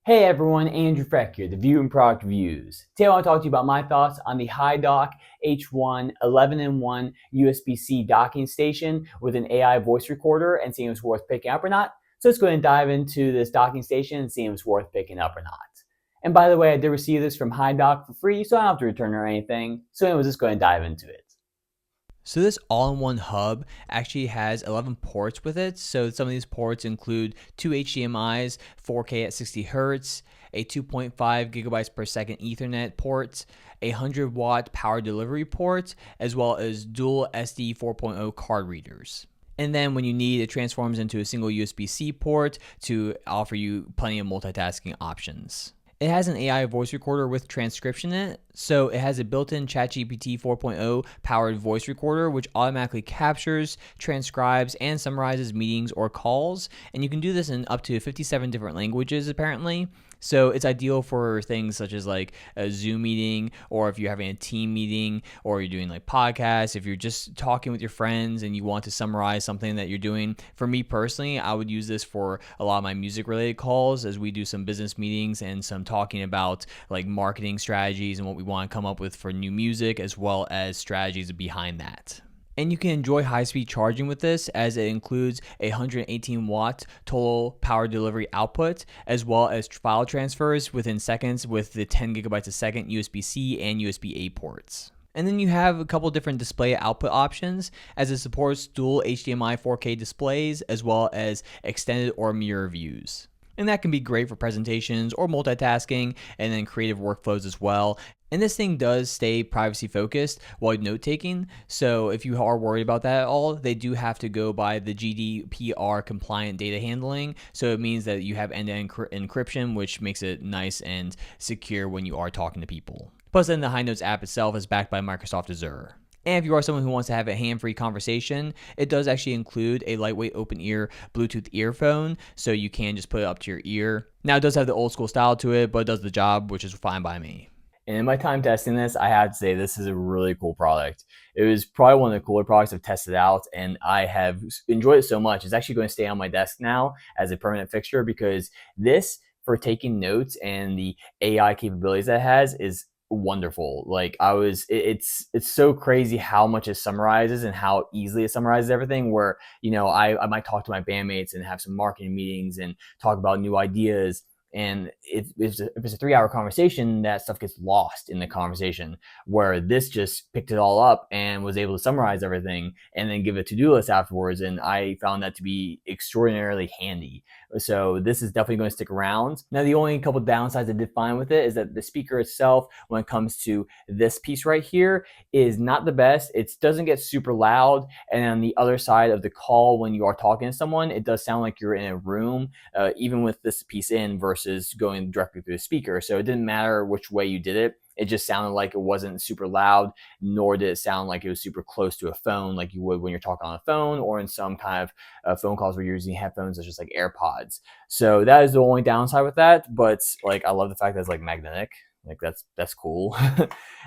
Hey everyone, Andrew Frech here, the View and Product Reviews. Today I want to talk to you about my thoughts on the HiDock H1 11-in-1 USB-C docking station with an AI voice recorder and seeing if it's worth picking up or not. So let's go ahead and dive into this docking station and see if it's worth picking up or not. And by the way, I did receive this from HiDock for free, so I don't have to return it or anything. So anyways, let's go ahead and dive into it. So this all-in-one hub actually has 11 ports with it. So some of these ports include two HDMI's, 4K at 60 Hertz, a 2.5 gigabytes per second Ethernet port, a 100-watt power delivery port, as well as dual SD 4.0 card readers. And then when you need, it transforms into a single USB-C port to offer you plenty of multitasking options. It has an AI voice recorder with transcription in it, so it has a built-in ChatGPT 4.0 powered voice recorder which automatically captures, transcribes, and summarizes meetings or calls, and you can do this in up to 57 different languages apparently. So it's ideal for things such as like a Zoom meeting, or if you're having a team meeting, or you're doing like podcasts, if you're just talking with your friends and you want to summarize something that you're doing. For me personally, I would use this for a lot of my music related calls as we do some business meetings and some talking about like marketing strategies and what we want to come up with for new music, as well as strategies behind that. And you can enjoy high-speed charging with this, as it includes a 118-watt total power delivery output, as well as file transfers within seconds with the 10 gigabytes a second USB-C and USB-A ports. And then you have a couple different display output options, as it supports dual HDMI 4K displays, as well as extended or mirror views. And that can be great for presentations or multitasking, and then creative workflows as well. And this thing does stay privacy focused while note taking. So if you are worried about that at all, they do have to go by the GDPR compliant data handling. So it means that you have end-to-end encryption, which makes it nice and secure when you are talking to people. Plus, then the High Notes app itself is backed by Microsoft Azure. And if you are someone who wants to have a hand-free conversation, it does actually include a lightweight open-ear Bluetooth earphone, so you can just put it up to your ear. Now, it does have the old-school style to it, but it does the job, which is fine by me. And in my time testing this, I have to say this is a really cool product. It was probably one of the cooler products I've tested out, and I have enjoyed it so much. It's actually going to stay on my desk now as a permanent fixture, because this, for taking notes and the AI capabilities that it has, is wonderful. Like it's so crazy how much it summarizes and how easily it summarizes everything, where I might talk to my bandmates and have some marketing meetings and talk about new ideas, and if it's a 3-hour conversation, that stuff gets lost in the conversation, where this just picked it all up and was able to summarize everything and then give a to-do list afterwards. And I found that to be extraordinarily handy. So this is definitely going to stick around. Now, the only couple downsides I did find with it is that the speaker itself, when it comes to this piece right here, is not the best. It doesn't get super loud. And on the other side of the call, when you are talking to someone, it does sound like you're in a room, even with this piece in versus going directly through the speaker. So it didn't matter which way you did it. It just sounded like it wasn't super loud, nor did it sound like it was super close to a phone like you would when you're talking on a phone, or in some kind of phone calls where you're using headphones, such as like AirPods. So that is the only downside with that. But like, I love the fact that it's like magnetic. Like that's cool.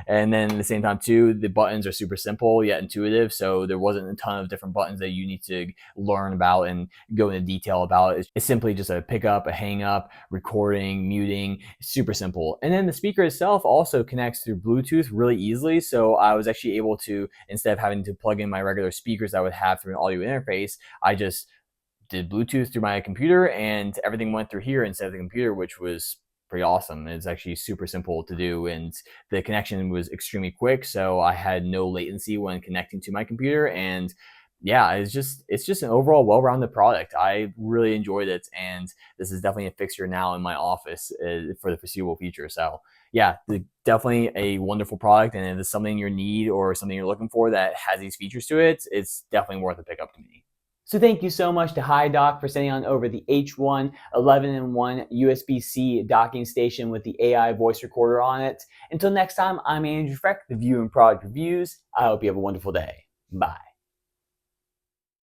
And then at the same time too, the buttons are super simple yet intuitive. So there wasn't a ton of different buttons that you need to learn about and go into detail about. It's simply just a pick up, a hang up, recording, muting. Super simple. And then the speaker itself also connects through Bluetooth really easily. So I was actually able to, instead of having to plug in my regular speakers I would have through an audio interface, I just did Bluetooth through my computer, and everything went through here instead of the computer, which was pretty awesome. It's actually super simple to do, and the connection was extremely quick, so I had no latency when connecting to my computer. And yeah, it's just an overall well-rounded product. I really enjoyed it, and this is definitely a fixture now in my office for the foreseeable future. So yeah, definitely a wonderful product, and if it's something you need or something you're looking for that has these features to it, it's definitely worth a pickup to me. So thank you so much to HiDock for sending on over the H1 11-in-1 USB-C docking station with the AI voice recorder on it. Until next time, I'm Andrew Freck, the View and Product Reviews. I hope you have a wonderful day. Bye.